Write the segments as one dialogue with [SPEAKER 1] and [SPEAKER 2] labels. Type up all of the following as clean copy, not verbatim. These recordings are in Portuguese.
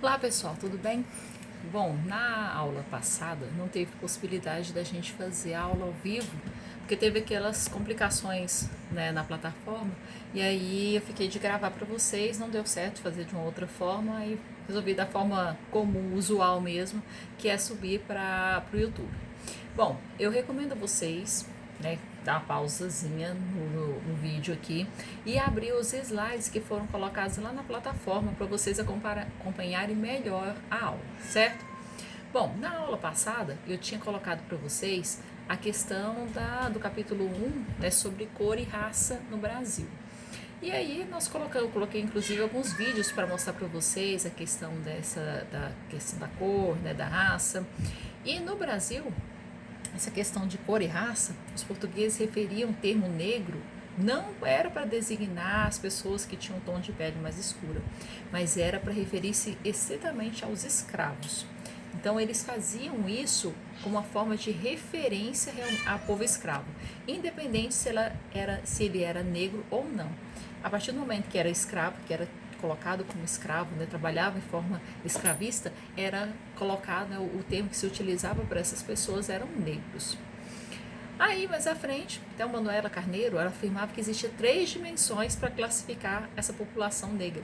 [SPEAKER 1] Olá pessoal, tudo bem? Bom, na aula passada não teve possibilidade da gente fazer aula ao vivo, porque teve aquelas complicações, né, na plataforma, e aí eu fiquei de gravar para vocês, não deu certo fazer de uma outra forma, aí resolvi da forma comum, usual mesmo, que é subir para o YouTube. Bom, eu recomendo a vocês, né, dar uma pausazinha no vídeo aqui e abrir os slides que foram colocados lá na plataforma para vocês acompanharem melhor a aula, certo? Bom, na aula passada eu tinha colocado para vocês a questão do capítulo 1, né, sobre cor e raça no Brasil. E aí eu coloquei inclusive alguns vídeos para mostrar para vocês a questão da questão da cor, né, da raça. E no Brasil, essa questão de cor e raça, os portugueses referiam o termo negro não era para designar as pessoas que tinham um tom de pele mais escura, mas era para referir-se estritamente aos escravos. Então eles faziam isso como uma forma de referência ao povo escravo, independente se ele era negro ou não. A partir do momento que era escravo, que era colocado como escravo, né, trabalhava em forma escravista, era colocado, né, o termo que se utilizava para essas pessoas eram negros. Aí, mais à frente, até a Manuela Carneiro, ela afirmava que existia 3 dimensões para classificar essa população negra.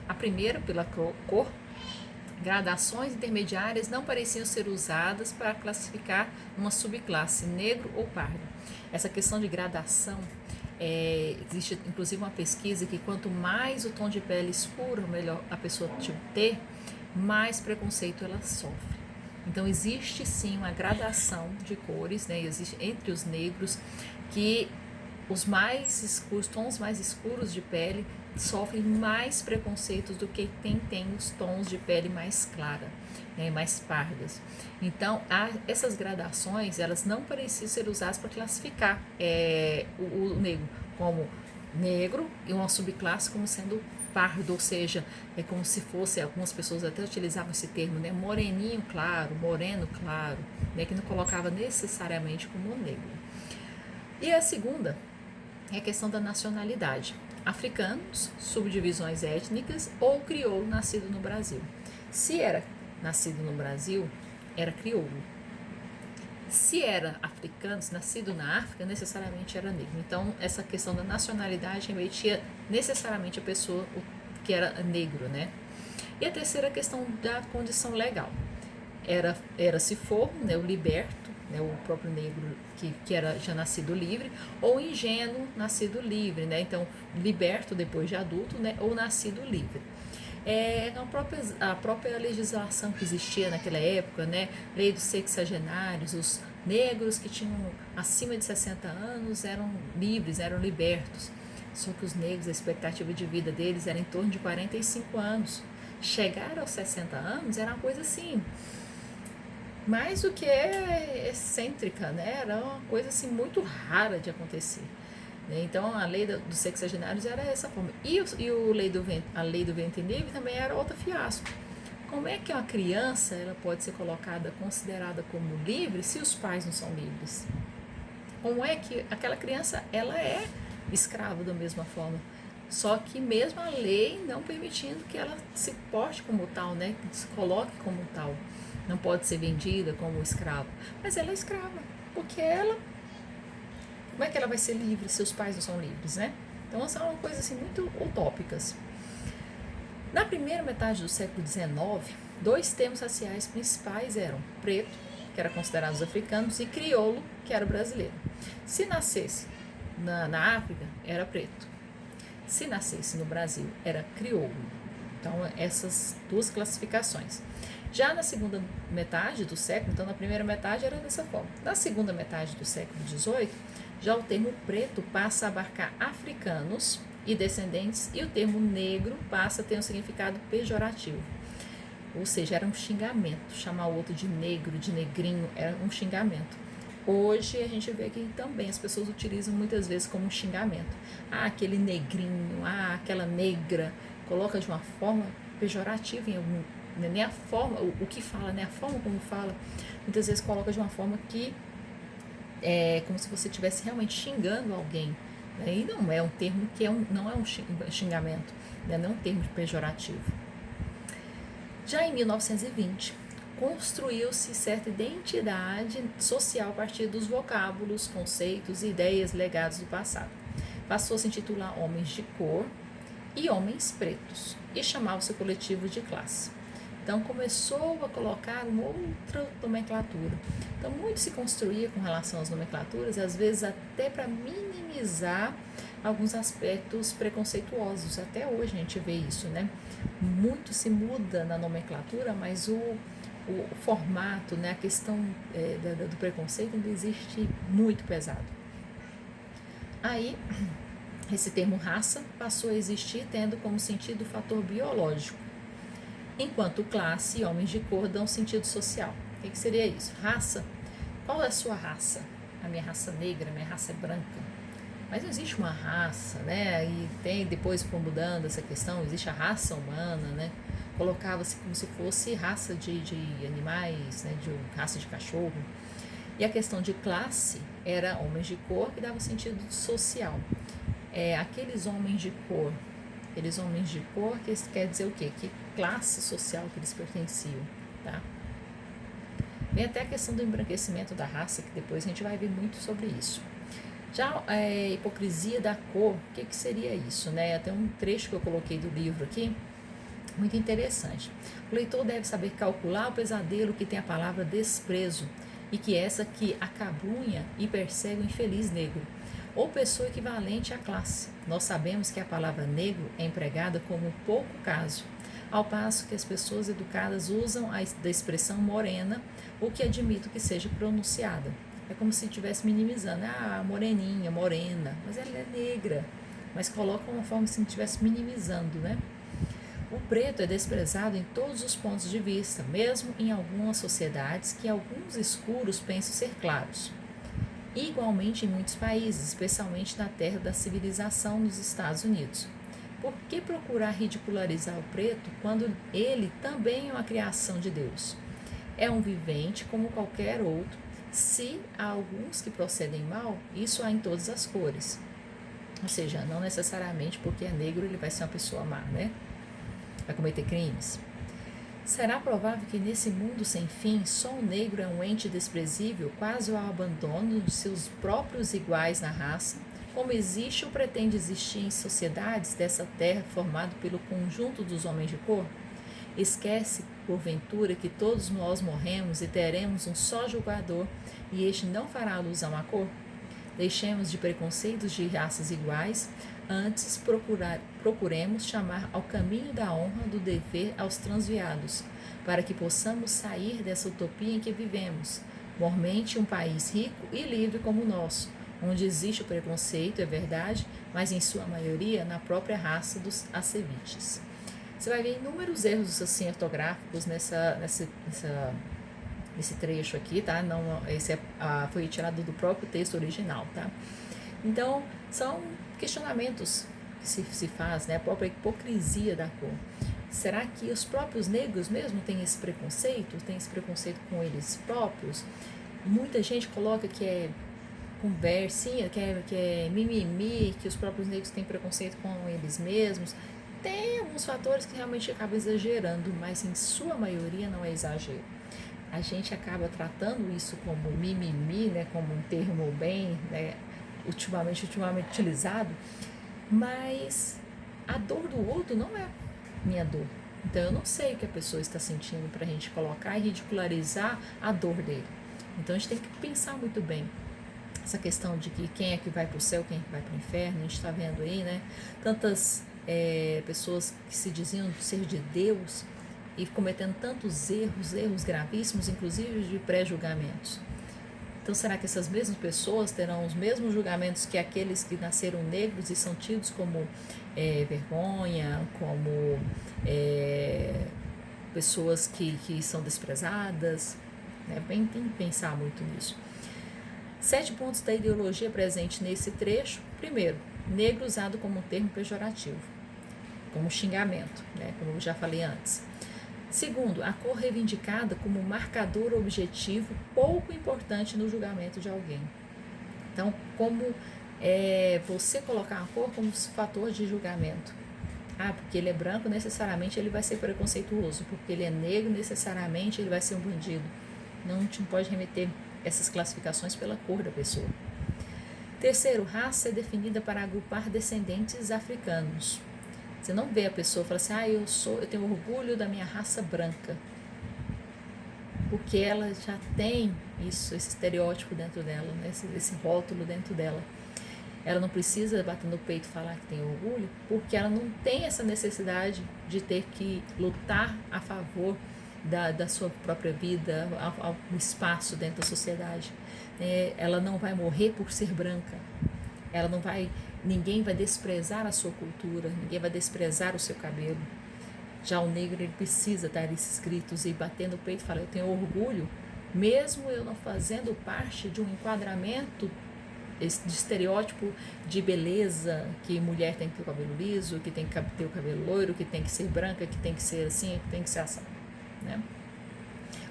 [SPEAKER 1] A primeira, pela cor, gradações intermediárias não pareciam ser usadas para classificar uma subclasse, negro ou pardo. Essa questão de gradação, existe inclusive uma pesquisa que quanto mais o tom de pele escuro, melhor a pessoa ter, mais preconceito ela sofre. Então existe sim uma gradação de cores, né? Existe entre os negros que os mais escuros, tons mais escuros de pele sofrem mais preconceitos do que quem tem os tons de pele mais clara, né, mais pardas. Então, essas gradações, elas não pareciam ser usadas para classificar o negro como negro e uma subclasse como sendo pardo, ou seja, é como se fosse, algumas pessoas até utilizavam esse termo, né, moreninho claro, moreno claro, né, que não colocava necessariamente como negro. E a segunda é a questão da nacionalidade. Africanos, subdivisões étnicas ou crioulo nascido no Brasil. Se era nascido no Brasil, era crioulo. Se era africano, nascido na África, necessariamente era negro. Então, essa questão da nacionalidade remetia necessariamente a pessoa que era negro, né? E a terceira questão da condição legal. Era se for, né, o liberto, né, o próprio negro que era já nascido livre, ou ingênuo, nascido livre, né? Então, liberto depois de adulto, né, ou nascido livre. A própria legislação que existia naquela época, né, lei dos sexagenários, os negros que tinham acima de 60 anos eram livres, eram libertos. Só que os negros, a expectativa de vida deles era em torno de 45 anos. Chegar aos 60 anos era uma coisa assim, mais do que excêntrica, né? Era uma coisa assim muito rara de acontecer. Né? Então a lei dos sexagenários era essa forma. E a lei do ventre livre também era outro fiasco. Como é que uma criança ela pode ser considerada como livre se os pais não são livres? Como é que aquela criança ela é escrava da mesma forma? Só que mesmo a lei não permitindo que ela se porte como tal, né? Que se coloque como tal. Não pode ser vendida como escravo. Mas ela é escrava, porque ela... Como é que ela vai ser livre se os pais não são livres, né? Então são coisas assim muito utópicas. Na primeira metade do século XIX, 2 termos raciais principais eram preto, que era considerado os africanos, e crioulo, que era o brasileiro. Se nascesse na África, era preto. Se nascesse no Brasil, era crioulo. Então, essas 2 classificações. Já na segunda metade do século, então na primeira metade era dessa forma. Na segunda metade do século XVIII, já o termo preto passa a abarcar africanos e descendentes, e o termo negro passa a ter um significado pejorativo. Ou seja, era um xingamento. Chamar o outro de negro, de negrinho, era um xingamento. Hoje a gente vê que também as pessoas utilizam muitas vezes como um xingamento. Ah, aquele negrinho, ah, aquela negra. Coloca de uma forma pejorativa em algum... Nem a forma, o que fala, né? A forma como fala, muitas vezes coloca de uma forma que é como se você estivesse realmente xingando alguém. Né? E não é um termo que não é um xingamento, né? Não é um termo pejorativo. Já em 1920, construiu-se certa identidade social a partir dos vocábulos, conceitos e ideias legados do passado. Passou a se intitular Homens de Cor e Homens Pretos e chamava-se o coletivo de classe. Então começou a colocar uma outra nomenclatura. Então muito se construía com relação às nomenclaturas, às vezes até para minimizar alguns aspectos preconceituosos. Até hoje a gente vê isso, né? Muito se muda na nomenclatura, mas o formato, né, a questão do preconceito ainda existe muito pesado. Aí, esse termo raça passou a existir tendo como sentido o fator biológico, enquanto classe e homens de cor dão sentido social. O que seria isso? Raça? Qual é a sua raça? A minha raça negra, a minha raça é branca. Mas não existe uma raça, né? E depois foi mudando essa questão, existe a raça humana, né? Colocava-se como se fosse raça de animais, né? De raça de cachorro. E a questão de classe era homens de cor, que dava sentido social. Aqueles homens de cor, que quer dizer o quê? Que classe social que eles pertenciam, tá? Vem até a questão do embranquecimento da raça, que depois a gente vai ver muito sobre isso. Já a hipocrisia da cor, o que seria isso, né? Até um trecho que eu coloquei do livro aqui, muito interessante. O leitor deve saber calcular o pesadelo que tem a palavra desprezo, e que essa que acabrunha e persegue o infeliz negro, ou pessoa equivalente à classe. Nós sabemos que a palavra negro é empregada como pouco caso, ao passo que as pessoas educadas usam da expressão morena, o que admito que seja pronunciada. É como se estivesse minimizando, moreninha, morena, mas ela é negra, mas coloca uma forma assim, estivesse minimizando, né? O preto é desprezado em todos os pontos de vista, mesmo em algumas sociedades que alguns escuros pensam ser claros. Igualmente em muitos países, especialmente na terra da civilização nos Estados Unidos. Por que procurar ridicularizar o preto quando ele também é uma criação de Deus? É um vivente como qualquer outro. Se há alguns que procedem mal, isso há em todas as cores. Ou seja, não necessariamente porque é negro ele vai ser uma pessoa má, né? Vai cometer crimes. Será provável que nesse mundo sem fim, só o negro é um ente desprezível, quase ao abandono de seus próprios iguais na raça, como existe ou pretende existir em sociedades dessa terra formado pelo conjunto dos homens de cor? Esquece, porventura, que todos nós morremos e teremos um só julgador, e este não fará alusão à cor? Deixemos de preconceitos de raças iguais, antes procuremos chamar ao caminho da honra do dever aos transviados, para que possamos sair dessa utopia em que vivemos, mormente um país rico e livre como o nosso, onde existe o preconceito, é verdade, mas em sua maioria na própria raça dos acevites. Você vai ver inúmeros erros assim, ortográficos nesse trecho aqui, tá? Não, esse foi retirado do próprio texto original, tá? Então, são questionamentos que se faz, né? A própria hipocrisia da cor. Será que os próprios negros mesmo têm esse preconceito? Tem esse preconceito com eles próprios? Muita gente coloca que é conversinha, que é mimimi, que os próprios negros têm preconceito com eles mesmos. Tem alguns fatores que realmente acabam exagerando, mas em sua maioria não é exagero. A gente acaba tratando isso como mimimi, né, como um termo bem, né, ultimamente utilizado, mas a dor do outro não é minha dor. Então eu não sei o que a pessoa está sentindo para a gente colocar e ridicularizar a dor dele. Então a gente tem que pensar muito bem essa questão de que quem é que vai para o céu, quem é que vai para o inferno. A gente está vendo aí, né, tantas pessoas que se diziam ser de Deus e cometendo tantos erros gravíssimos, inclusive de pré-julgamentos. Então, será que essas mesmas pessoas terão os mesmos julgamentos que aqueles que nasceram negros e são tidos como vergonha, como pessoas que são desprezadas? Tem que pensar muito nisso. 7 pontos da ideologia presente nesse trecho. Primeiro, negro usado como um termo pejorativo, como xingamento, né, como eu já falei antes. Segundo, a cor reivindicada como marcador objetivo pouco importante no julgamento de alguém. Então, como você colocar a cor como fator de julgamento. Ah, porque ele é branco, necessariamente ele vai ser preconceituoso. Porque ele é negro, necessariamente ele vai ser um bandido. Não, a gente não pode remeter essas classificações pela cor da pessoa. Terceiro, raça é definida para agrupar descendentes africanos. Você não vê a pessoa falar assim, eu tenho orgulho da minha raça branca. Porque ela já tem isso, esse estereótipo dentro dela, né? esse rótulo dentro dela. Ela não precisa bater no peito e falar que tem orgulho, porque ela não tem essa necessidade de ter que lutar a favor da sua própria vida, ao espaço dentro da sociedade. Ela não vai morrer por ser branca. Ninguém vai desprezar a sua cultura, ninguém vai desprezar o seu cabelo. Já o negro, ele precisa estar escritos e bater no peito e falar, eu tenho orgulho, mesmo eu não fazendo parte de um enquadramento de estereótipo de beleza, que mulher tem que ter o cabelo liso, que tem que ter o cabelo loiro, que tem que ser branca, que tem que ser assim, que tem que ser assim, né?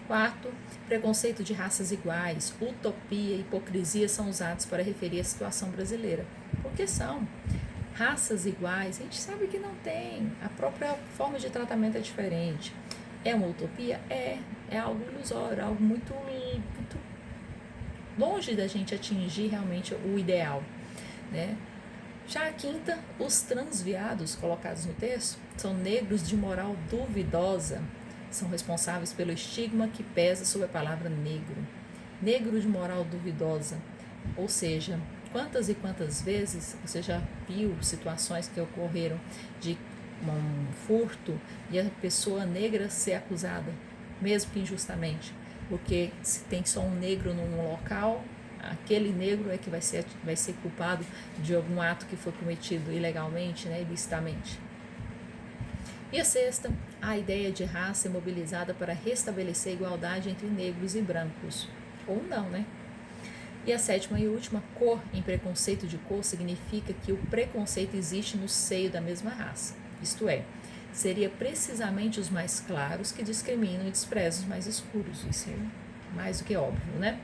[SPEAKER 1] Quarto, preconceito de raças iguais, utopia e hipocrisia são usados para referir a situação brasileira. Porque são raças iguais, a gente sabe que não tem, a própria forma de tratamento é diferente. É uma utopia? É algo ilusório, algo muito longe da gente atingir realmente o ideal, né? Já a quinta, os transviados colocados no texto são negros de moral duvidosa, são responsáveis pelo estigma que pesa sobre a palavra negro. Negro de moral duvidosa, ou seja, quantas e quantas vezes você já viu situações que ocorreram de um furto e a pessoa negra ser acusada, mesmo que injustamente, porque se tem só um negro num local, aquele negro é que vai ser culpado de algum ato que foi cometido ilegalmente, né, ilicitamente. E a sexta, a ideia de raça é mobilizada para restabelecer a igualdade entre negros e brancos, ou não, né? E a sétima e última, cor em preconceito de cor significa que o preconceito existe no seio da mesma raça, isto é, seria precisamente os mais claros que discriminam e desprezam os mais escuros, isso é mais do que óbvio, né?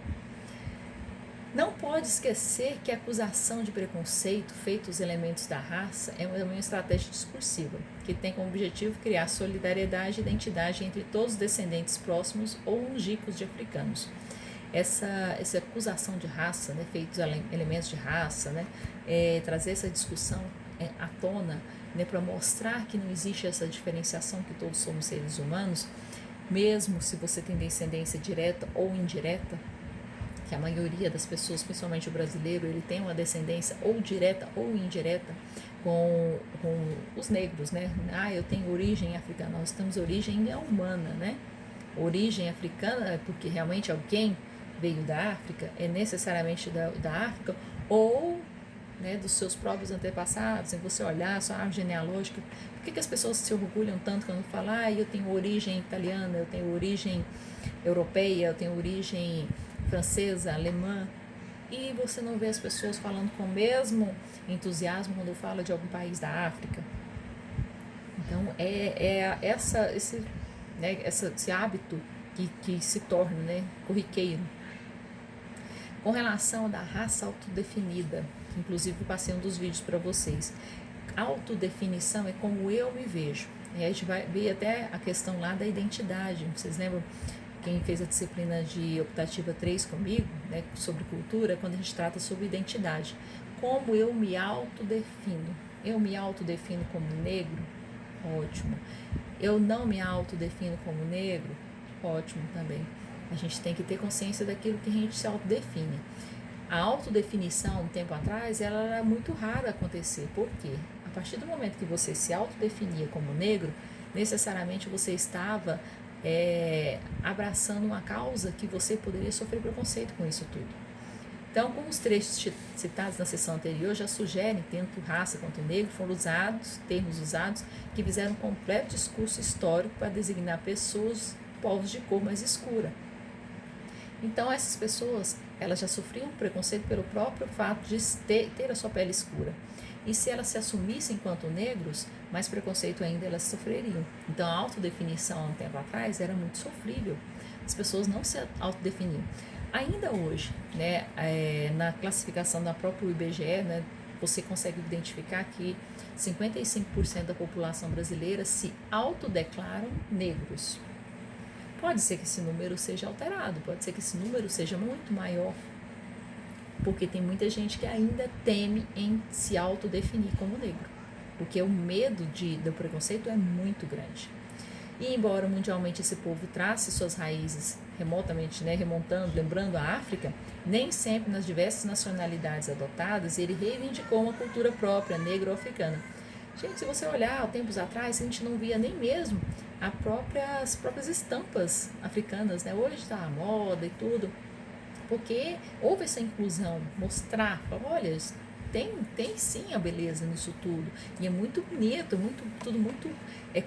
[SPEAKER 1] Não pode esquecer que a acusação de preconceito feita aos elementos da raça é uma estratégia discursiva, que tem como objetivo criar solidariedade e identidade entre todos os descendentes próximos ou longínquos de africanos. Essa acusação de raça, né, feitos elementos de raça, né, trazer essa discussão à tona, né, para mostrar que não existe essa diferenciação, que todos somos seres humanos, mesmo se você tem descendência direta ou indireta, que a maioria das pessoas, principalmente o brasileiro, ele tem uma descendência ou direta ou indireta com os negros, né? Eu tenho origem africana, nós temos origem humana, né? Origem africana, porque realmente alguém veio da África, é necessariamente da África, ou, né, dos seus próprios antepassados, em você olhar a sua árvore genealógica. Por que as pessoas se orgulham tanto quando falam, eu tenho origem italiana, eu tenho origem europeia, eu tenho origem francesa, alemã, e você não vê as pessoas falando com o mesmo entusiasmo quando fala de algum país da África? Então, esse hábito que se torna, né, corriqueiro. Com relação da raça autodefinida, que inclusive eu passei um dos vídeos para vocês, autodefinição é como eu me vejo. A gente vai ver até a questão lá da identidade. Vocês lembram? Quem fez a disciplina de optativa 3 comigo, né, sobre cultura, quando a gente trata sobre identidade. Como eu me autodefino? Eu me autodefino como negro? Ótimo. Eu não me autodefino como negro? Ótimo também. A gente tem que ter consciência daquilo que a gente se autodefine. A autodefinição, um tempo atrás, ela era muito rara acontecer. Por quê? A partir do momento que você se autodefinia como negro, necessariamente você estava abraçando uma causa que você poderia sofrer preconceito com isso tudo. Então, como os trechos citados na sessão anterior já sugerem, tanto raça quanto negro foram termos usados que fizeram um completo discurso histórico para designar pessoas, povos de cor mais escura. Então, essas pessoas, elas já sofriam preconceito pelo próprio fato de ter a sua pele escura. E se elas se assumissem enquanto negros, mais preconceito ainda elas sofreriam. Então, a autodefinição, há um tempo atrás, era muito sofrível. As pessoas não se autodefiniam. Ainda hoje, né, na classificação da própria IBGE, né, você consegue identificar que 55% da população brasileira se autodeclaram negros. Pode ser que esse número seja alterado, pode ser que esse número seja muito maior, porque tem muita gente que ainda teme em se autodefinir como negro, porque o medo do preconceito é muito grande. E embora mundialmente esse povo trace suas raízes remotamente, remontando, lembrando a África, nem sempre nas diversas nacionalidades adotadas ele reivindicou uma cultura própria, negro-africana. Gente, se você olhar tempos atrás, a gente não via nem mesmo as próprias estampas africanas, Hoje está a moda e tudo, porque houve essa inclusão, mostrar, olha, tem sim a beleza nisso tudo, e é muito bonito, tudo muito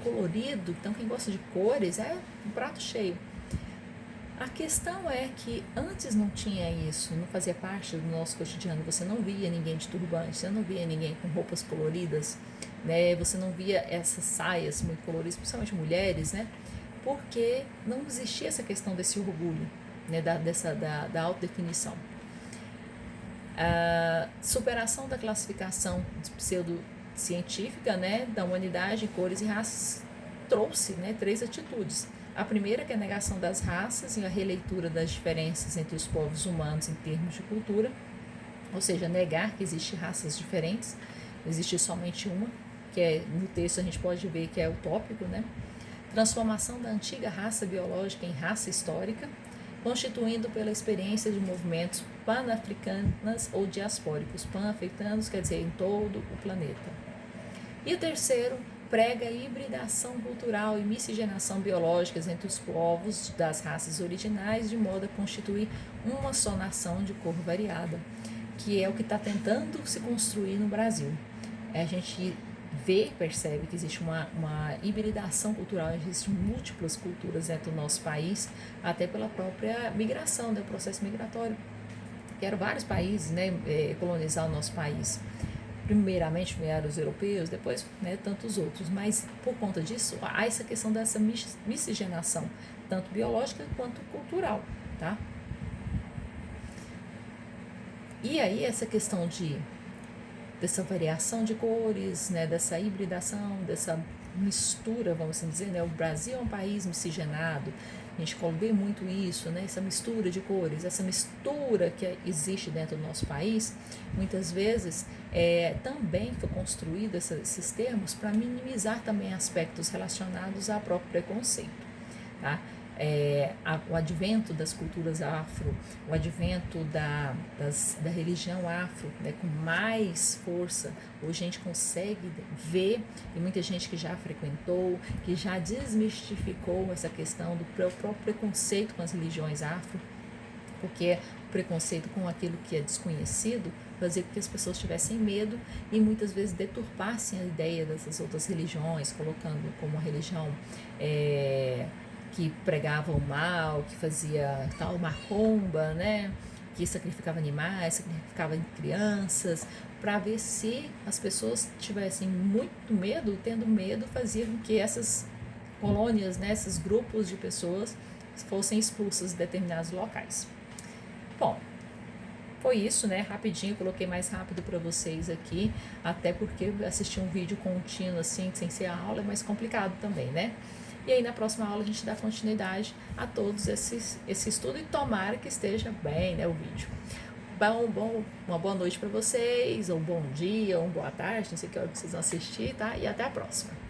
[SPEAKER 1] colorido, então quem gosta de cores é um prato cheio. A questão é que antes não tinha isso, não fazia parte do nosso cotidiano, você não via ninguém de turbante, você não via ninguém com roupas coloridas, você não via essas saias muito coloridas, principalmente mulheres, porque não existia essa questão desse orgulho, da autodefinição. A superação da classificação pseudocientífica, da humanidade em cores e raças trouxe, 3 atitudes. A primeira, que é a negação das raças e a releitura das diferenças entre os povos humanos em termos de cultura, ou seja, negar que existem raças diferentes, não existe somente uma, que no texto a gente pode ver que é utópico, Transformação da antiga raça biológica em raça histórica, constituindo pela experiência de movimentos pan-africanos ou diaspóricos. Pan-africanos quer dizer em todo o planeta. E o terceiro, prega a hibridação cultural e miscigenação biológicas entre os povos das raças originais, de modo a constituir uma só nação de cor variada, que é o que está tentando se construir no Brasil. A gente percebe que existe uma hibridação cultural, existem múltiplas culturas dentro do nosso país, até pela própria migração, o processo migratório. Quero vários países colonizar o nosso país. Primeiramente vieram os europeus, depois tantos outros, mas por conta disso há essa questão dessa miscigenação, tanto biológica quanto cultural, tá? E aí essa questão dessa variação de cores, dessa hibridação, dessa mistura, vamos assim dizer, o Brasil é um país miscigenado, a gente vê muito isso, essa mistura de cores, essa mistura que existe dentro do nosso país, muitas vezes também foi construído esses termos para minimizar também aspectos relacionados ao próprio preconceito, tá? O advento das culturas afro, o advento da religião afro, com mais força, hoje a gente consegue ver, e muita gente que já frequentou, que já desmistificou essa questão do próprio preconceito com as religiões afro, porque o preconceito com aquilo que é desconhecido fazia com que as pessoas tivessem medo e muitas vezes deturpassem a ideia dessas outras religiões, colocando como uma religião que pregava o mal, que fazia tal macumba, que sacrificava animais, sacrificava crianças, para ver se as pessoas tivessem muito medo, tendo medo fazia com que essas colônias, esses grupos de pessoas fossem expulsas de determinados locais. Bom, foi isso, rapidinho, coloquei mais rápido para vocês aqui, até porque assistir um vídeo contínuo assim, sem ser a aula, é mais complicado também, E aí na próxima aula a gente dá continuidade a todos esse estudo e tomara que esteja bem, o vídeo. Uma boa noite para vocês, ou um bom dia, ou uma boa tarde, não sei que hora que vocês vão assistir, tá? E até a próxima.